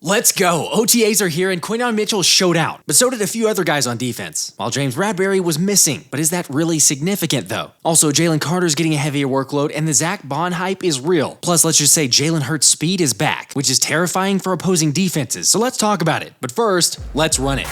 Let's go! OTAs are here and Quinyon Mitchell showed out, but so did a few other guys on defense, while James Bradberry was missing, but is that really significant though? Also, Jalen Carter's getting a heavier workload and the Zack Baun hype is real. Plus, let's just say Jalen Hurts' speed is back, which is terrifying for opposing defenses, so let's talk about it. But first, let's run it.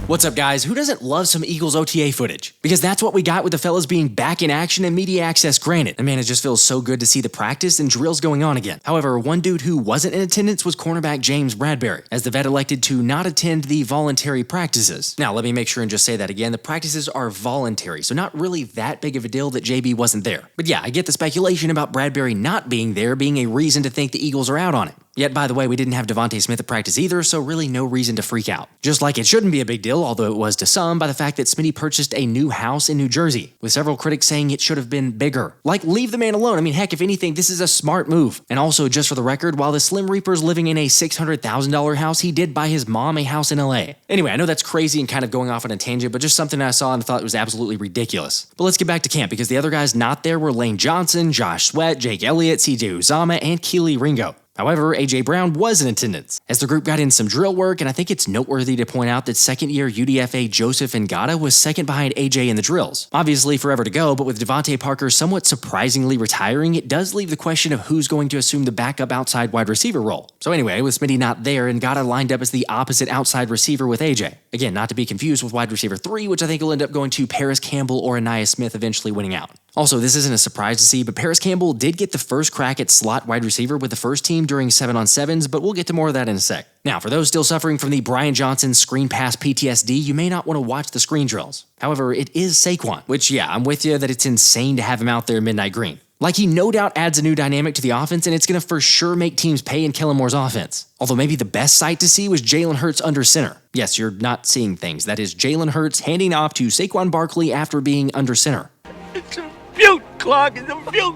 What's up, guys? Who doesn't love some Eagles OTA footage? Because that's what we got with the fellas being back in action and media access granted. And man, it just feels so good to see the practice and drills going on again. However, one dude who wasn't in attendance was cornerback James Bradberry, as the vet elected to not attend the voluntary practices. Now, let me make sure and just say that again. The practices are voluntary, so not really that big of a deal that JB wasn't there. But yeah, I get the speculation about Bradberry not being there being a reason to think the Eagles are out on him. Yet, by the way, we didn't have Devontae Smith at practice either, so really no reason to freak out. Just like it shouldn't be a big deal, although it was to some, by the fact that Smitty purchased a new house in New Jersey, with several critics saying it should have been bigger. Like, leave the man alone. I mean, heck, if anything, this is a smart move. And also, just for the record, while the Slim Reaper's living in a $600,000 house, he did buy his mom a house in LA. Anyway, I know that's crazy and kind of going off on a tangent, but just something I saw and thought was absolutely ridiculous. But let's get back to camp, because the other guys not there were Lane Johnson, Josh Sweat, Jake Elliott, CJ Uzama, and Keely Ringo. However, A.J. Brown was in attendance, as the group got in some drill work, and I think it's noteworthy to point out that second-year UDFA Joseph Ngata was second behind A.J. in the drills. Obviously forever to go, but with Devontae Parker somewhat surprisingly retiring, it does leave the question of who's going to assume the backup outside wide receiver role. So anyway, with Smitty not there, Ngata lined up as the opposite outside receiver with A.J. Again, not to be confused with wide receiver 3, which I think will end up going to Parris Campbell or Ainias Smith, eventually winning out. Also, this isn't a surprise to see, but Parris Campbell did get the first crack at slot wide receiver with the first team during 7-on-7s, but we'll get to more of that in a sec. Now, for those still suffering from the Brian Johnson screen pass PTSD, you may not want to watch the screen drills. However, it is Saquon, which yeah, I'm with you that it's insane to have him out there midnight green. Like, he no doubt adds a new dynamic to the offense, and it's going to for sure make teams pay in Kellen Moore's offense. Although maybe the best sight to see was Jalen Hurts under center. Yes, you're not seeing things. That is Jalen Hurts handing off to Saquon Barkley after being under center. It's a butte clog, it's a butte.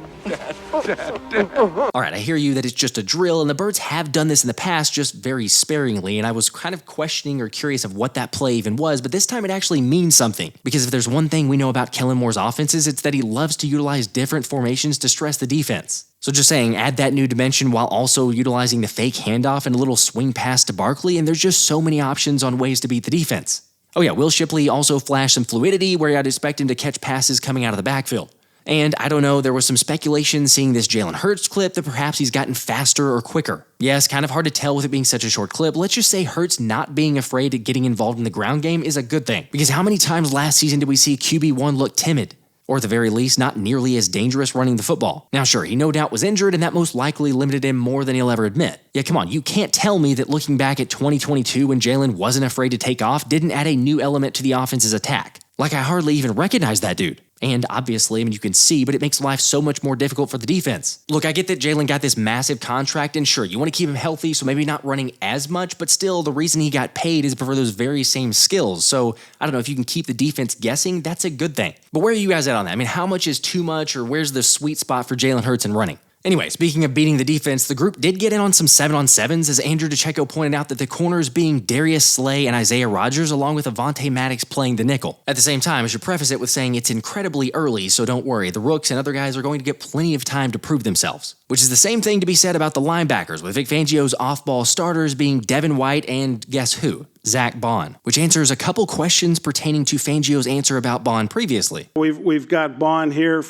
Alright, I hear you that it's just a drill, and the Birds have done this in the past, just very sparingly, and I was kind of questioning or curious of what that play even was, but this time it actually means something. Because if there's one thing we know about Kellen Moore's offenses, it's that he loves to utilize different formations to stress the defense. So just saying, add that new dimension while also utilizing the fake handoff and a little swing pass to Barkley, and there's just so many options on ways to beat the defense. Oh yeah, Will Shipley also flashed some fluidity where I'd expect him to catch passes coming out of the backfield. And I don't know, there was some speculation seeing this Jalen Hurts clip that perhaps he's gotten faster or quicker. Yes, kind of hard to tell with it being such a short clip. Let's just say Hurts not being afraid of getting involved in the ground game is a good thing. Because how many times last season did we see QB1 look timid? Or at the very least, not nearly as dangerous running the football. Now sure, he no doubt was injured and that most likely limited him more than he'll ever admit. Yeah, come on, you can't tell me that looking back at 2022 when Jalen wasn't afraid to take off didn't add a new element to the offense's attack. Like, I hardly even recognize that dude. And obviously, I mean, you can see, but it makes life so much more difficult for the defense. Look, I get that Jalen got this massive contract, and sure, you want to keep him healthy, so maybe not running as much, but still, the reason he got paid is for those very same skills. So, I don't know, if you can keep the defense guessing, that's a good thing. But where are you guys at on that? I mean, how much is too much, or where's the sweet spot for Jalen Hurts in running? Anyway, speaking of beating the defense, the group did get in on some 7-on-7s, as Andrew DeCecco pointed out that the corners being Darius Slay and Isaiah Rodgers, along with Avonte Maddox playing the nickel. At the same time, I should preface it with saying it's incredibly early, so don't worry, the rooks and other guys are going to get plenty of time to prove themselves. Which is the same thing to be said about the linebackers, with Vic Fangio's off-ball starters being Devin White and guess who? Zack Baun, which answers a couple questions pertaining to Fangio's answer about Baun previously. We've got Baun here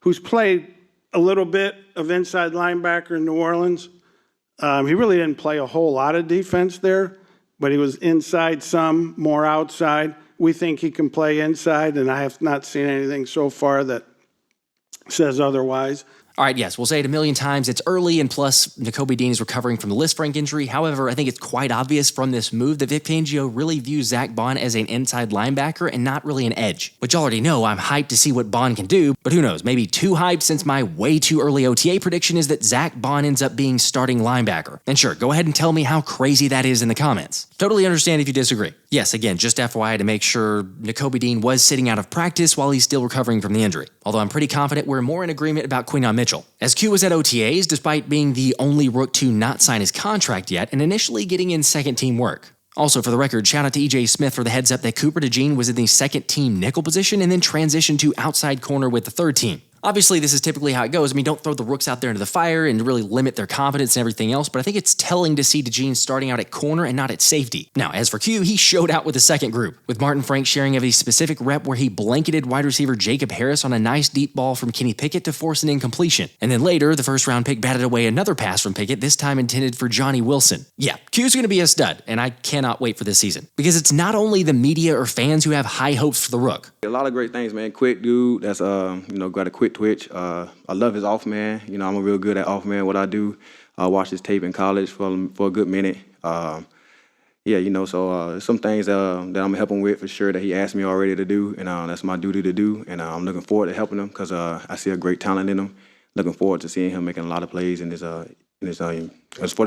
who's played a little bit of inside linebacker in New Orleans. He really didn't play a whole lot of defense there, but he was inside some, more outside. We think he can play inside, and I have not seen anything so far that says otherwise. All right, yes, we'll say it a million times. It's early, and plus, Nakobe Dean is recovering from the Lisfranc injury. However, I think it's quite obvious from this move that Vic Fangio really views Zack Baun as an inside linebacker and not really an edge. Which you already know, I'm hyped to see what Baun can do, but who knows, maybe too hyped since my way too early OTA prediction is that Zack Baun ends up being starting linebacker. And sure, go ahead and tell me how crazy that is in the comments. Totally understand if you disagree. Yes, again, just FYI to make sure Nakobe Dean was sitting out of practice while he's still recovering from the injury. Although I'm pretty confident we're more in agreement about Quinyon Mitchell, as Q was at OTAs despite being the only rook to not sign his contract yet and initially getting in second team work. Also, for the record, shout out to EJ Smith for the heads up that Cooper DeJean was in the second team nickel position and then transitioned to outside corner with the third team. Obviously, this is typically how it goes. I mean, don't throw the rooks out there into the fire and really limit their confidence and everything else, but I think it's telling to see DeJean starting out at corner and not at safety. Now, as for Q, he showed out with the second group, with Martin Frank sharing of a specific rep where he blanketed wide receiver Jacob Harris on a nice deep ball from Kenny Pickett to force an incompletion. And then later, the first-round pick batted away another pass from Pickett, this time intended for Johnny Wilson. Yeah, Q's going to be a stud, and I cannot wait for this season. Because it's not only the media or fans who have high hopes for the Rook. A lot of great things, man. Quick dude that's, got a quick twitch. I love his off man. I'm a real good at off man. What I do, watch his tape in college for a good minute. So some things that I'm gonna help him with for sure that he asked me already to do, and that's my duty to do. And I'm looking forward to helping him because I see a great talent in him. Looking forward to seeing him making a lot of plays in for this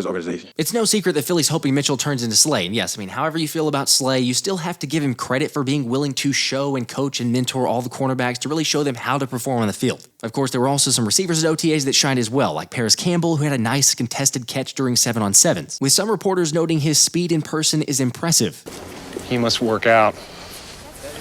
organization. It's no secret that Philly's hoping Mitchell turns into Slay. And yes, I mean, however you feel about Slay, you still have to give him credit for being willing to show and coach and mentor all the cornerbacks to really show them how to perform on the field. Of course, there were also some receivers at OTAs that shined as well, like Parris Campbell, who had a nice contested catch during 7-on-7s, with some reporters noting his speed in person is impressive. He must work out.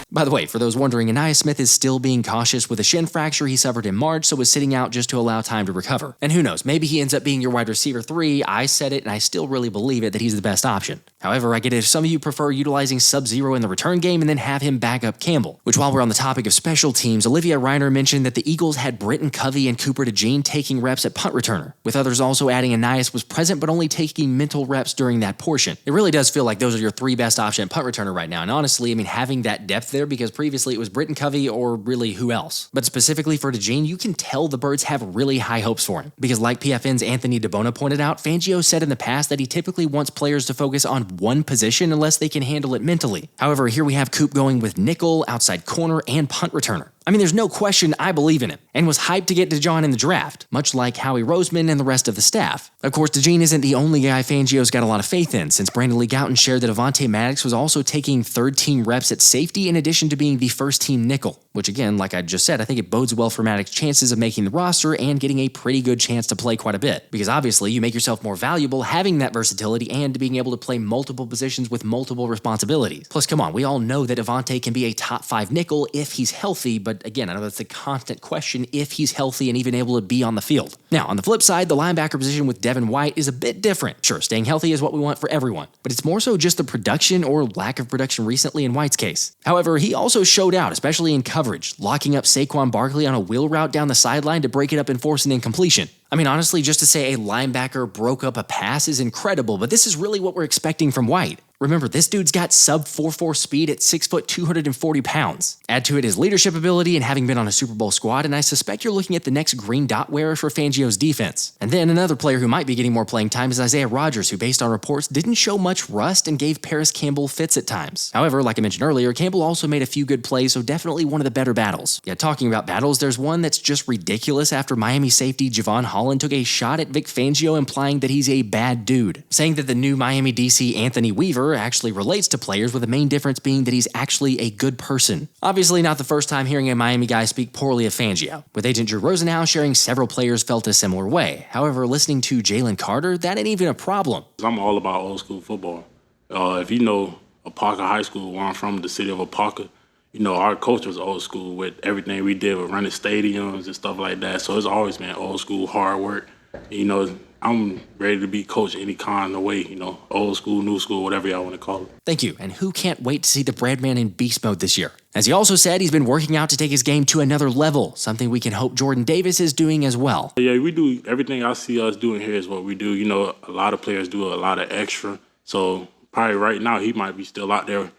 By the way, for those wondering, Ainias Smith is still being cautious with a shin fracture he suffered in March, so was sitting out just to allow time to recover. And who knows, maybe he ends up being your wide receiver 3. I said it, and I still really believe it that he's the best option. However, I get it if some of you prefer utilizing Sub-Zero in the return game and then have him back up Campbell. Which, while we're on the topic of special teams, Olivia Reiner mentioned that the Eagles had Britton Covey and Cooper DeJean taking reps at punt returner, with others also adding Ainias was present but only taking mental reps during that portion. It really does feel like those are your 3 best option at punt returner right now, and honestly, I mean, having that depth there, because previously it was Britton Covey or really who else. But specifically for DeJean, you can tell the Birds have really high hopes for him. Because like PFN's Anthony DeBona pointed out, Fangio said in the past that he typically wants players to focus on one position unless they can handle it mentally. However, here we have Coop going with nickel, outside corner, and punt returner. I mean, there's no question I believe in him, and was hyped to get DeJean in the draft, much like Howie Roseman and the rest of the staff. Of course, DeJean isn't the only guy Fangio's got a lot of faith in, since Brandon Lee Gouton shared that Avonte Maddox was also taking third-team reps at safety in addition to being the first-team nickel, which again, like I just said, I think it bodes well for Maddox's chances of making the roster and getting a pretty good chance to play quite a bit, because obviously you make yourself more valuable having that versatility and being able to play multiple positions with multiple responsibilities. Plus, come on, we all know that Avonte can be a top-5 nickel if he's healthy, but again, I know that's a constant question if he's healthy and even able to be on the field. Now, on the flip side, the linebacker position with Devin White is a bit different. Sure, staying healthy is what we want for everyone, but it's more so just the production or lack of production recently in White's case. However, he also showed out, especially in coverage, locking up Saquon Barkley on a wheel route down the sideline to break it up and force an incompletion. I mean, honestly, just to say a linebacker broke up a pass is incredible, but this is really what we're expecting from White. Remember, this dude's got sub 4.4 speed at 6 foot 240 pounds. Add to it his leadership ability and having been on a Super Bowl squad, and I suspect you're looking at the next green dot wearer for Fangio's defense. And then another player who might be getting more playing time is Isaiah Rodgers, who based on reports didn't show much rust and gave Parris Campbell fits at times. However, like I mentioned earlier, Campbell also made a few good plays, so definitely one of the better battles. Yeah, talking about battles, there's one that's just ridiculous after Miami safety Javon Holland took a shot at Vic Fangio implying that he's a bad dude, saying that the new Miami DC Anthony Weaver actually relates to players, with the main difference being that he's actually a good person. Obviously not the first time hearing a Miami guy speak poorly of Fangio, with agent Drew Rosenau sharing several players felt a similar way. However, listening to Jalen Carter, that ain't even a problem. I'm all about old school football. If you know Apaka High School, where I'm from, the city of Apaka, you know, our culture was old school with everything we did with running stadiums and stuff like that. So it's always been old school, hard work. You know, I'm ready to be coached any kind of way, you know, old school, new school, whatever y'all want to call it. Thank you, and who can't wait to see the Bradman in beast mode this year? As he also said, he's been working out to take his game to another level, something we can hope Jordan Davis is doing as well. Yeah, we do everything I see us doing here is what we do. You know, a lot of players do a lot of extra. So probably right now he might be still out there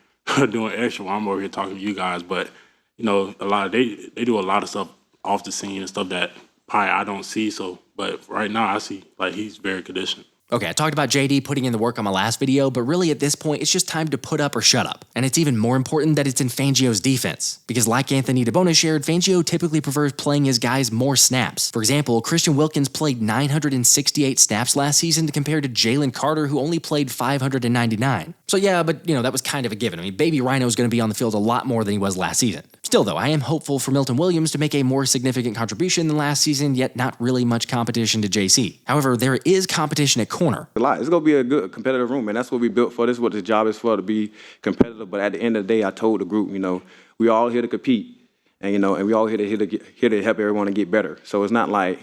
doing extra while I'm over here talking to you guys. But, you know, they do a lot of stuff off the scene and stuff that probably I don't see. So, but right now I see like he's very conditioned. Okay, I talked about JD putting in the work on my last video, but really at this point, it's just time to put up or shut up. And it's even more important that it's in Fangio's defense. Because like Anthony DeBona shared, Fangio typically prefers playing his guys more snaps. For example, Christian Wilkins played 968 snaps last season compared to Jalen Carter, who only played 599. So yeah, but you know, that was kind of a given. I mean, Baby Rhino is going to be on the field a lot more than he was last season. Still though, I am hopeful for Milton Williams to make a more significant contribution than last season, yet not really much competition to JC. However, there is competition at corner. A lot. It's going to be a good competitive room, man. That's what we built for. This is what this job is for, to be competitive. But at the end of the day, I told the group, we all here to compete. And, and we all here to help everyone to get better. So it's not like,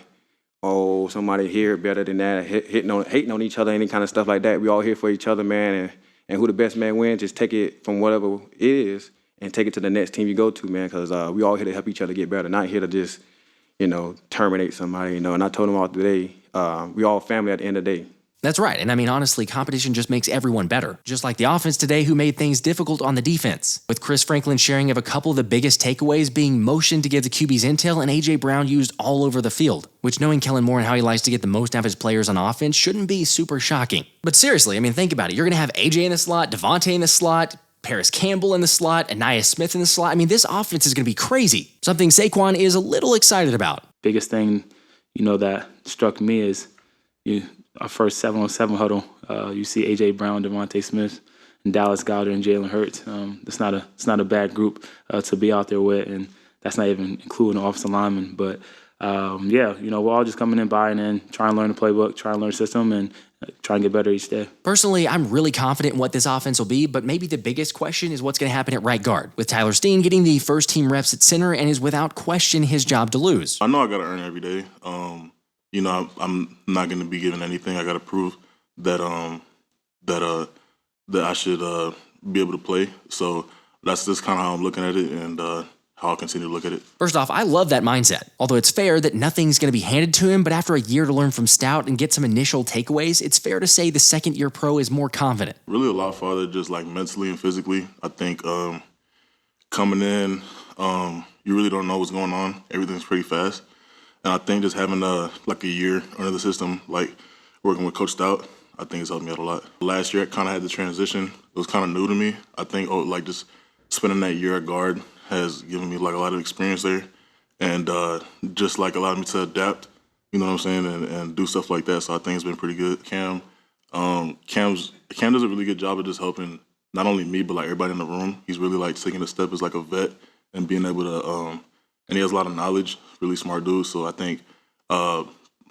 oh, somebody here better than that, hating on each other, any kind of stuff like that. We all here for each other, man. And who the best man wins, just take it from whatever it is and take it to the next team you go to, man, because we all here to help each other get better, not here to just, terminate somebody, And I told them all today, we all family at the end of the day. That's right, and I mean, honestly, competition just makes everyone better. Just like the offense today, who made things difficult on the defense. With Chris Franklin sharing of a couple of the biggest takeaways being motion to give the QBs intel and A.J. Brown used all over the field, which knowing Kellen Moore and how he likes to get the most out of his players on offense shouldn't be super shocking. But seriously, I mean, think about it. You're going to have A.J. in the slot, Devontae in the slot, Parris Campbell in the slot, Ainias Smith in the slot. I mean, this offense is going to be crazy. Something Saquon is a little excited about. Biggest thing, that struck me is our first 7-on-7 huddle. You see A.J. Brown, Devontae Smith, and Dallas Goedert and Jalen Hurts. It's not a bad group to be out there with, and that's not even including the offensive linemen. But we're all just coming in, buying in, trying to learn the playbook, trying to learn the system, and trying to get better each day. Personally, I'm really confident in what this offense will be, but maybe the biggest question is what's going to happen at right guard, with Tyler Steen getting the first team reps at center and is without question his job to lose. I know I got to earn every day. I'm not going to be given anything. I got to prove that I should be able to play. So that's just kind of how I'm looking at it and how I'll continue to look at it. First off, I love that mindset. Although it's fair that nothing's going to be handed to him, but after a year to learn from Stout and get some initial takeaways, it's fair to say the second-year pro is more confident. Really a lot farther, just like mentally and physically. I think coming in, you really don't know what's going on. Everything's pretty fast. And I think just having a year under the system, like working with Coach Stout, I think it's helped me out a lot. Last year, I kind of had the transition. It was kind of new to me. I think just spending that year at guard has given me a lot of experience there, and just allowed me to adapt. You know what I'm saying, and do stuff like that. So I think it's been pretty good. Cam does a really good job of just helping not only me but everybody in the room. He's really taking a step as a vet and being able to. And he has a lot of knowledge, really smart dude. So I think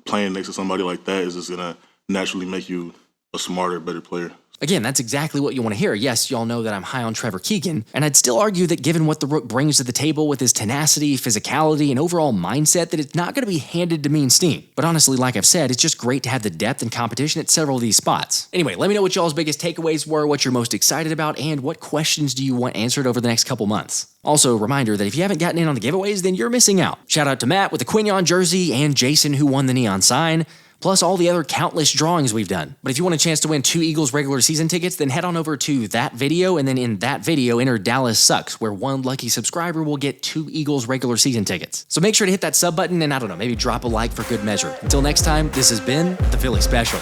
playing next to somebody like that is just going to naturally make you a smarter, better player. Again, that's exactly what you want to hear. Yes, y'all know that I'm high on Trevor Keegan, and I'd still argue that given what the Rook brings to the table with his tenacity, physicality, and overall mindset, that it's not going to be handed to Mean Steen. But honestly, like I've said, it's just great to have the depth and competition at several of these spots. Anyway, let me know what y'all's biggest takeaways were, what you're most excited about, and what questions do you want answered over the next couple months. Also, reminder that if you haven't gotten in on the giveaways, then you're missing out. Shout out to Matt with the Quinyon jersey and Jason who won the neon sign, plus all the other countless drawings we've done. But if you want a chance to win 2 Eagles regular season tickets, then head on over to that video, and then in that video, enter Dallas Sucks, where one lucky subscriber will get 2 Eagles regular season tickets. So make sure to hit that sub button and, maybe drop a like for good measure. Until next time, this has been the Philly Special.